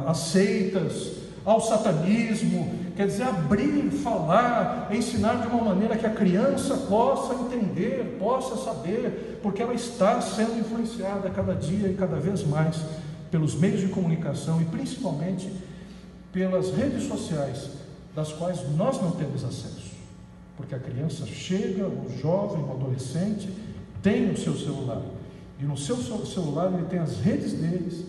às seitas, ao satanismo. Quer dizer, abrir, falar, ensinar de uma maneira que a criança possa entender, possa saber, porque ela está sendo influenciada cada dia e cada vez mais pelos meios de comunicação e principalmente pelas redes sociais, das quais nós não temos acesso, porque a criança chega, o jovem, o adolescente, tem o seu celular, e no seu celular ele tem as redes deles,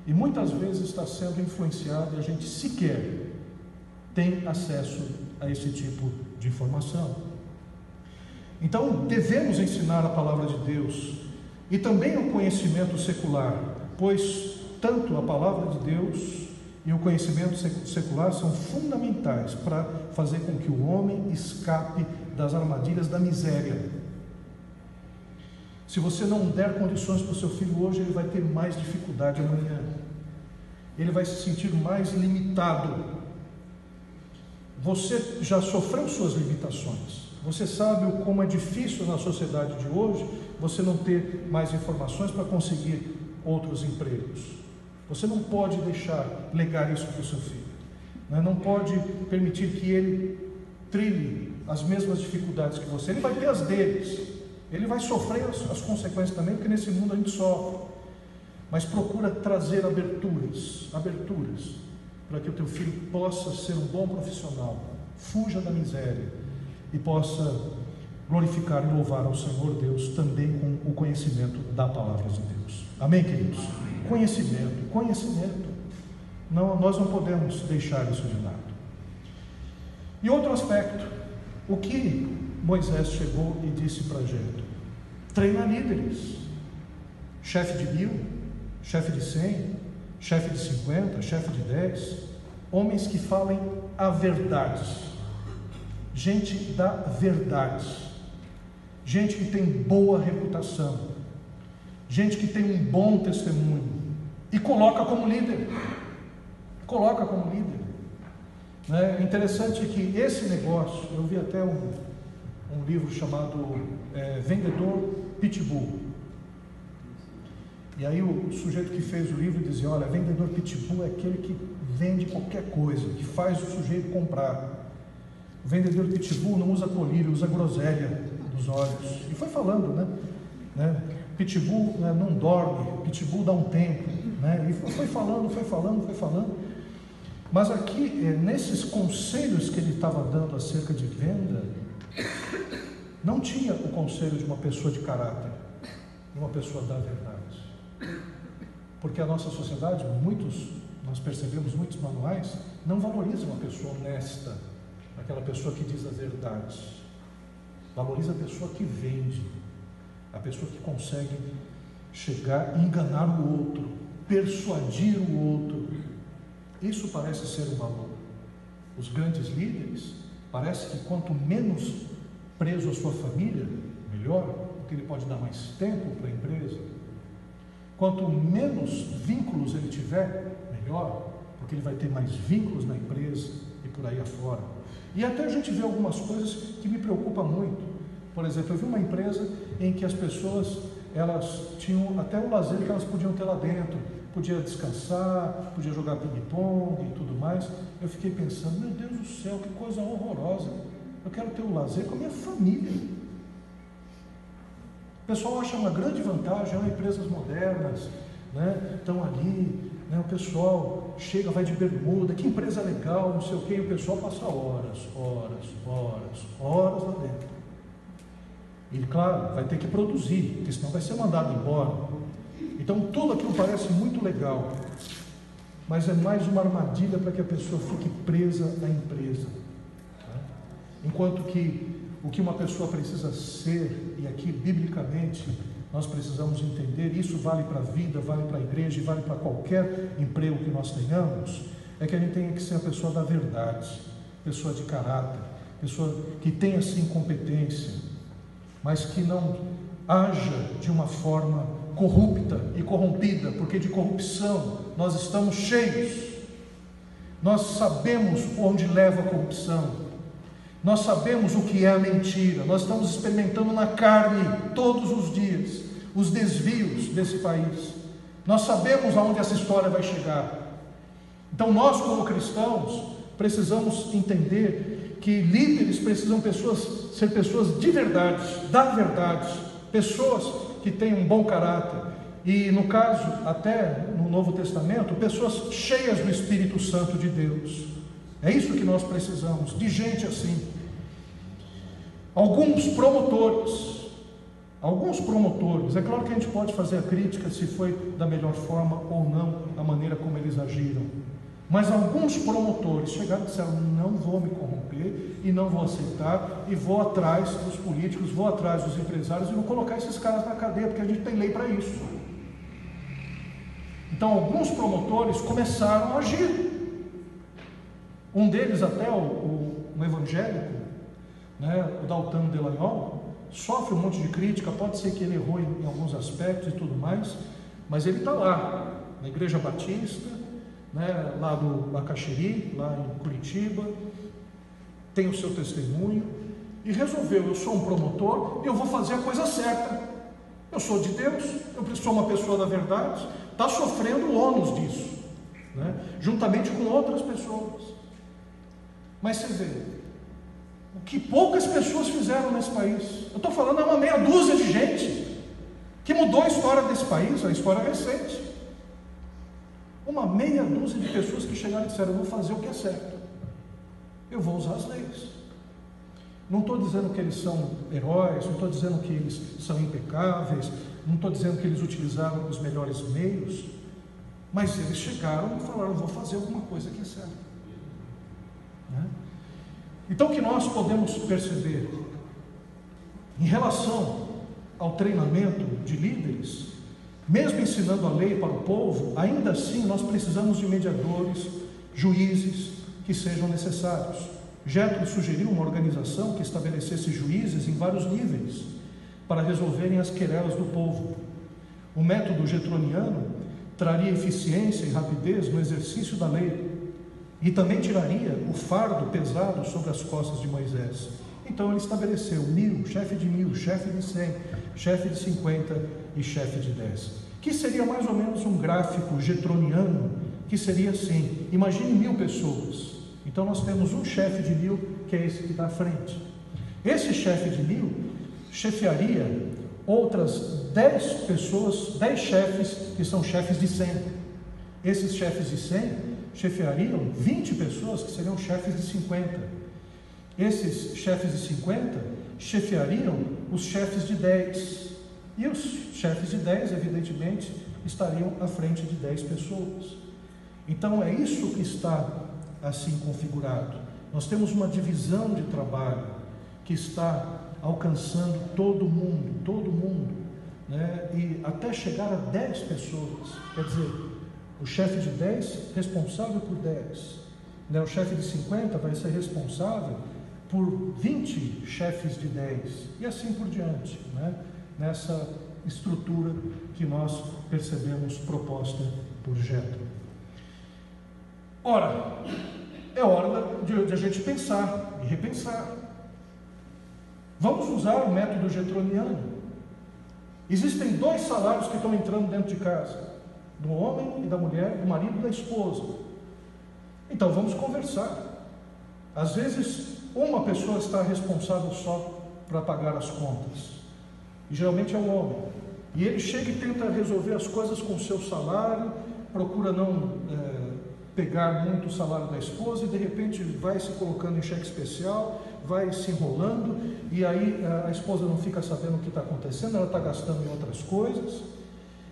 e muitas vezes está sendo influenciado, e a gente sequer tem acesso a esse tipo de informação. Então devemos ensinar a palavra de Deus, e também o conhecimento secular, pois tanto a palavra de Deus e o conhecimento secular são fundamentais para fazer com que o homem escape das armadilhas da miséria. Se você não der condições para o seu filho hoje, ele vai ter mais dificuldade amanhã. Ele vai se sentir mais limitado. Você já sofreu suas limitações. Você sabe como é difícil na sociedade de hoje você não ter mais informações para conseguir outros empregos. Você não pode deixar legar isso para o seu filho, né? Não pode permitir que ele trilhe as mesmas dificuldades que você. Ele vai ter as deles, ele vai sofrer as consequências também, porque nesse mundo a gente sofre. Mas procura trazer aberturas, para que o teu filho possa ser um bom profissional, fuja da miséria e possa glorificar e louvar ao Senhor Deus também com o conhecimento da palavra de Deus. Amém, queridos? Conhecimento. Não, nós não podemos deixar isso de lado. E outro aspecto, o que Moisés chegou e disse para Jetro: treina líderes, chefe de 1000, chefe de 100, chefe de 50, chefe de 10, homens que falem a verdade, gente da verdade, gente que tem boa reputação, gente que tem um bom testemunho, e coloca como líder. É interessante que esse negócio, eu vi até um livro chamado Vendedor Pitbull, e aí o sujeito que fez o livro dizia: olha, vendedor pitbull é aquele que vende qualquer coisa, que faz o sujeito comprar. O vendedor pitbull não usa colírio, usa groselha dos olhos. E foi falando, né? Pitbull não dorme, pitbull dá um tempo, né? E foi falando. Mas aqui, nesses conselhos que ele estava dando acerca de venda, não tinha o conselho de uma pessoa de caráter, de uma pessoa da verdade. Porque a nossa sociedade, nós percebemos muitos manuais, não valorizam a pessoa honesta, aquela pessoa que diz a verdade. Valoriza a pessoa que vende, a pessoa que consegue chegar e enganar o outro, persuadir o outro. Isso parece ser um valor. Os grandes líderes, parece que quanto menos preso à sua família, melhor, porque ele pode dar mais tempo para a empresa. Quanto menos vínculos ele tiver, melhor, porque ele vai ter mais vínculos na empresa e por aí afora. E até a gente vê algumas coisas que me preocupam muito. Por exemplo, eu vi uma empresa em que as pessoas, elas tinham até o lazer que elas podiam ter lá dentro. Podia descansar, podia jogar ping-pong e tudo mais. Eu fiquei pensando: meu Deus do céu, que coisa horrorosa. Eu quero ter o lazer com a minha família. O pessoal acha uma grande vantagem, empresas modernas, né, estão ali, né, o pessoal chega, vai de bermuda, que empresa legal, não sei o quê, e o pessoal passa horas lá dentro. E claro, vai ter que produzir, porque senão vai ser mandado embora. Então tudo aquilo parece muito legal, mas é mais uma armadilha para que a pessoa fique presa à empresa, né? Enquanto que o que uma pessoa precisa ser, e aqui biblicamente nós precisamos entender, isso vale para a vida, vale para a igreja e vale para qualquer emprego que nós tenhamos, é que a gente tem que ser a pessoa da verdade, pessoa de caráter, pessoa que tenha sim competência, mas que não haja de uma forma corrupta e corrompida, porque de corrupção nós estamos cheios. Nós sabemos onde leva a corrupção. Nós sabemos o que é a mentira. Nós estamos experimentando na carne todos os dias os desvios desse país. Nós sabemos aonde essa história vai chegar. Então nós, como cristãos, precisamos entender que líderes precisam ser pessoas de verdade, da verdade, pessoas que tenham um bom caráter. E no caso, até no Novo Testamento, pessoas cheias do Espírito Santo de Deus. É isso que nós precisamos, de gente assim. Alguns promotores, é claro que a gente pode fazer a crítica se foi da melhor forma ou não, a maneira como eles agiram. Mas alguns promotores chegaram e disseram: não vou me corromper e não vou aceitar, e vou atrás dos políticos, vou atrás dos empresários e vou colocar esses caras na cadeia, porque a gente tem lei para isso. Então alguns promotores começaram a agir. Um deles até, um evangélico, o Dalton Delagnol, sofre um monte de crítica. Pode ser que ele errou em alguns aspectos e tudo mais, mas ele está lá, na Igreja Batista, lá do Bacaxiri, lá em Curitiba, tem o seu testemunho, e resolveu: eu sou um promotor e eu vou fazer a coisa certa. Eu sou de Deus, eu sou uma pessoa da verdade, está sofrendo o ônus disso, juntamente com outras pessoas. Mas você vê, o que poucas pessoas fizeram nesse país. Eu estou falando, é uma meia dúzia de gente que mudou a história desse país, a história recente. Uma meia dúzia de pessoas que chegaram e disseram: eu vou fazer o que é certo, eu vou usar as leis. Não estou dizendo que eles são heróis, não estou dizendo que eles são impecáveis, não estou dizendo que eles utilizaram os melhores meios, mas eles chegaram e falaram: eu vou fazer alguma coisa que é certa. Então, o que nós podemos perceber em relação ao treinamento de líderes, mesmo ensinando a lei para o povo, ainda assim nós precisamos de mediadores, juízes que sejam necessários. Jetro sugeriu uma organização que estabelecesse juízes em vários níveis para resolverem as querelas do povo. O método jetroniano traria eficiência e rapidez no exercício da lei e também tiraria o fardo pesado sobre as costas de Moisés. Então ele estabeleceu 1000, chefe de 1000, chefe de 100, chefe de 50 e chefe de 10, que seria mais ou menos um gráfico jetroniano, que seria assim: imagine 1000 pessoas. Então nós temos um chefe de 1000, que é esse que está à frente. Esse chefe de 1000 chefiaria outras 10 pessoas, 10 chefes que são chefes de 100. Esses chefes de 100 chefiariam 20 pessoas que seriam chefes de 50. Esses chefes de 50 chefiariam os chefes de 10. E os chefes de 10, evidentemente, estariam à frente de 10 pessoas. Então é isso que está assim configurado. Nós temos uma divisão de trabalho que está alcançando todo mundo, e até chegar a 10 pessoas. Quer dizer, o chefe de 10 responsável por 10, o chefe de 50 vai ser responsável por 20 chefes de 10, e assim por diante, nessa estrutura que nós percebemos proposta por Jetro. Ora, é hora de a gente pensar e repensar. Vamos usar o método jetroniano. Existem 2 salários que estão entrando dentro de casa: do homem e da mulher, do marido e da esposa. Então vamos conversar. Às vezes uma pessoa está responsável só para pagar as contas, e geralmente é o homem, e ele chega e tenta resolver as coisas com o seu salário, procura não pegar muito o salário da esposa, e de repente vai se colocando em cheque especial, vai se enrolando, e aí a esposa não fica sabendo o que está acontecendo, ela está gastando em outras coisas,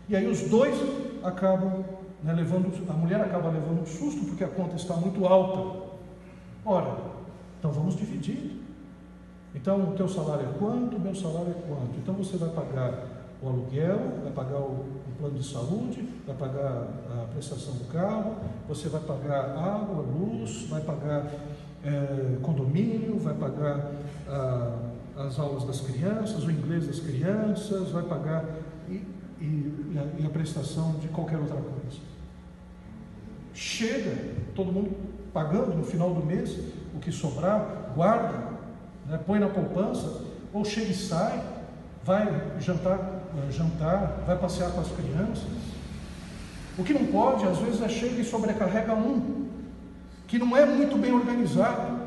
e aí os dois acabam a mulher acaba levando um susto porque a conta está muito alta. Ora, então vamos dividir. Então o teu salário é quanto, o meu salário é quanto. Então você vai pagar o aluguel, vai pagar o plano de saúde, vai pagar a prestação do carro, você vai pagar água, luz, vai pagar condomínio, vai pagar as aulas das crianças, o inglês das crianças, vai pagar e a prestação de qualquer outra coisa. Chega, todo mundo pagando no final do mês, o que sobrar, guarda né? Põe na poupança, ou chega e sai, vai jantar, vai passear com as crianças. O que não pode, às vezes, é chega e sobrecarrega um, que não é muito bem organizado,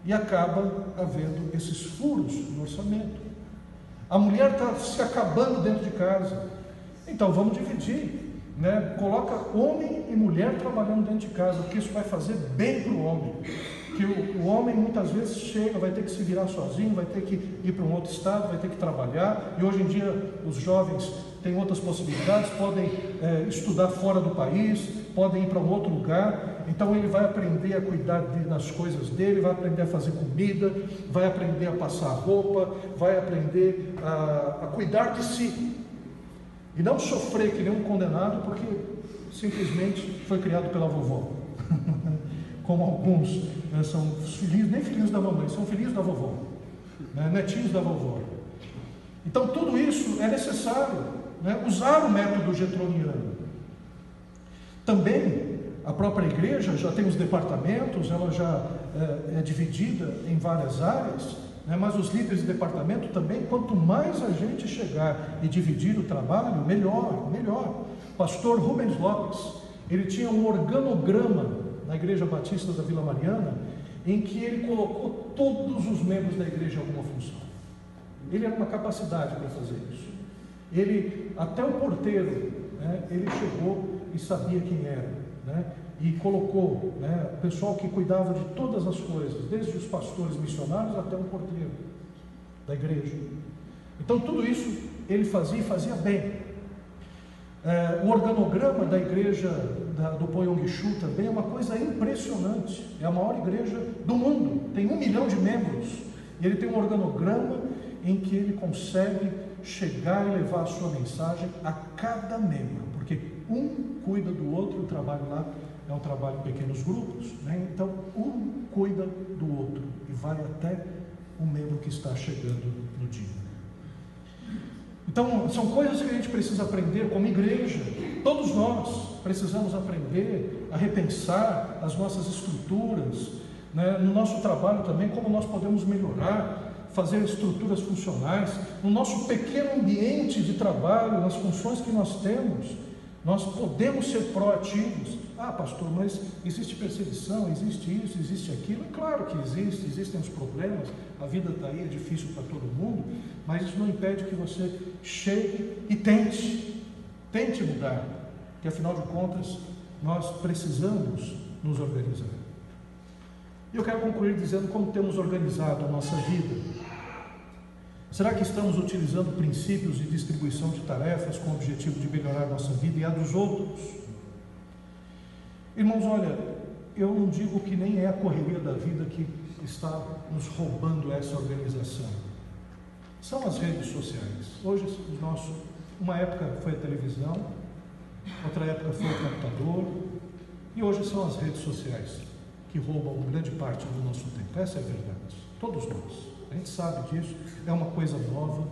e acaba havendo esses furos no orçamento. A mulher está se acabando dentro de casa, então vamos dividir, né? Coloca homem e mulher trabalhando dentro de casa, porque isso vai fazer bem para o homem. Que o homem muitas vezes chega, vai ter que se virar sozinho, vai ter que ir para um outro estado, vai ter que trabalhar, e hoje em dia os jovens têm outras possibilidades, podem estudar fora do país, podem ir para um outro lugar, então ele vai aprender a cuidar das coisas dele, vai aprender a fazer comida, vai aprender a passar roupa, vai aprender a cuidar de si, e não sofrer que nem um condenado, porque simplesmente foi criado pela vovó. Como alguns são filhinhos, nem filhinhos da mamãe, são filhinhos da vovó, né? Netinhos da vovó. Então tudo isso é necessário, né? Usar o método getroniano. Também a própria igreja já tem os departamentos, ela já é dividida em várias áreas, né? Mas os líderes de departamento também, quanto mais a gente chegar e dividir o trabalho, melhor, melhor. Pastor Rubens Lopes, ele tinha um organograma na Igreja Batista da Vila Mariana, em que ele colocou todos os membros da igreja em alguma função. Ele era uma capacidade para fazer isso. Ele, até o porteiro, né, ele chegou e sabia quem era, né, e colocou, né, o pessoal que cuidava de todas as coisas, desde os pastores missionários até o porteiro da igreja. Então tudo isso ele fazia e fazia bem. O organograma da igreja do Poyong-Chu também é uma coisa impressionante. É a maior igreja do mundo, tem 1 milhão de membros, e ele tem um organograma em que ele consegue chegar e levar a sua mensagem a cada membro, porque um cuida do outro. O trabalho lá é um trabalho em pequenos grupos, né? Então um cuida do outro e vai até o membro que está chegando no dia. Então, são coisas que a gente precisa aprender como igreja. Todos nós precisamos aprender a repensar as nossas estruturas, né? No nosso trabalho também, como nós podemos melhorar, fazer estruturas funcionais, no nosso pequeno ambiente de trabalho, nas funções que nós temos, nós podemos ser proativos. Ah, pastor, mas existe perseguição, existe isso, existe aquilo. Claro que existe, existem os problemas, a vida está aí, é difícil para todo mundo, mas isso não impede que você chegue e tente mudar, porque afinal de contas, nós precisamos nos organizar. E eu quero concluir dizendo como temos organizado a nossa vida. Será que estamos utilizando princípios de distribuição de tarefas com o objetivo de melhorar a nossa vida e a dos outros? Irmãos, olha, eu não digo que nem é a correria da vida que está nos roubando essa organização. São as redes sociais. Hoje, uma época foi a televisão, outra época foi o computador, e hoje são as redes sociais que roubam grande parte do nosso tempo. Essa é a verdade. Todos nós. A gente sabe disso, é uma coisa nova,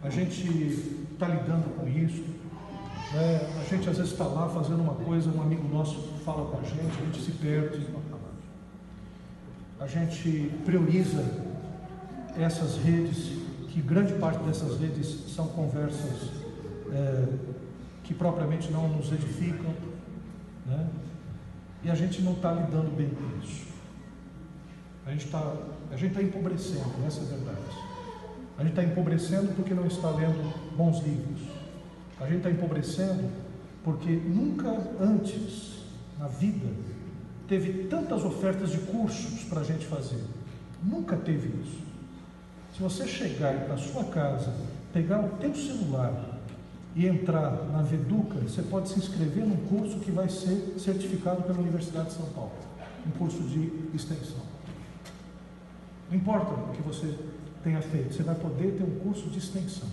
a gente está lidando com isso, a gente às vezes está lá fazendo uma coisa, um amigo nosso fala com a gente se perde, a gente prioriza essas redes, que grande parte dessas redes são conversas que propriamente não nos edificam, né? E a gente não está lidando bem com isso. A gente está empobrecendo, essa é a verdade. A gente está empobrecendo porque não está lendo bons livros. A gente está empobrecendo porque nunca antes na vida teve tantas ofertas de cursos para a gente fazer. Nunca teve isso. Se você chegar e ir para a sua casa, pegar o teu celular e entrar na Veduca, você pode se inscrever num curso que vai ser certificado pela Universidade de São Paulo, um curso de extensão. Não importa o que você tenha feito, você vai poder ter um curso de extensão.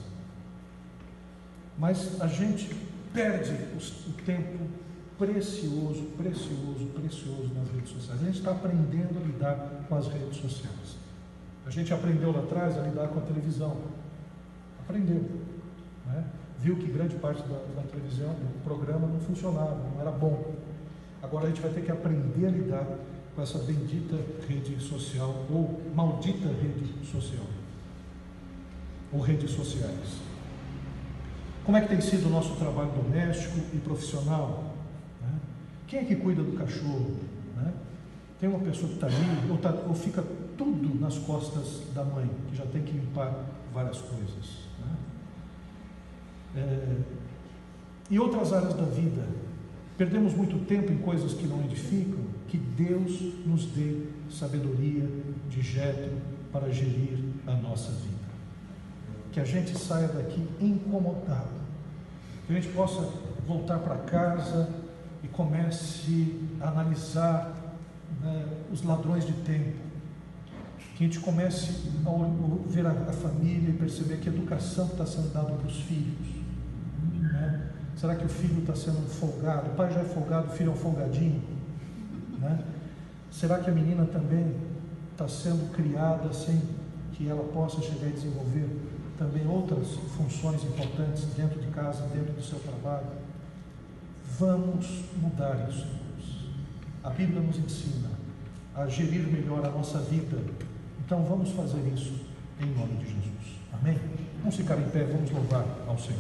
Mas a gente perde o tempo precioso nas redes sociais. A gente está aprendendo a lidar com as redes sociais. A gente aprendeu lá atrás a lidar com a televisão. Aprendeu, né? Viu que grande parte da televisão, do programa, não funcionava, não era bom. Agora a gente vai ter que aprender a lidar com essa bendita rede social, ou maldita rede social, ou redes sociais. Como é que tem sido o nosso trabalho doméstico e profissional? Né? Quem é que cuida do cachorro? Né? Tem uma pessoa que está ali, ou fica tudo nas costas da mãe, que já tem que limpar várias coisas. Né? E outras áreas da vida. Perdemos muito tempo em coisas que não edificam. Que Deus nos dê sabedoria de Jétro para gerir a nossa vida. Que a gente saia daqui incomodado. Que a gente possa voltar para casa e comece a analisar, né, os ladrões de tempo. Que a gente comece a ver a família e perceber que educação está sendo dada para os filhos. Né? Será que o filho está sendo folgado? O pai já é folgado, o filho é um folgadinho? Né? Será que a menina também está sendo criada sem que ela possa chegar e desenvolver também outras funções importantes dentro de casa, dentro do seu trabalho? Vamos mudar isso. A Bíblia nos ensina a gerir melhor a nossa vida. Então vamos fazer isso em nome de Jesus. Amém? Vamos ficar em pé, vamos louvar ao Senhor.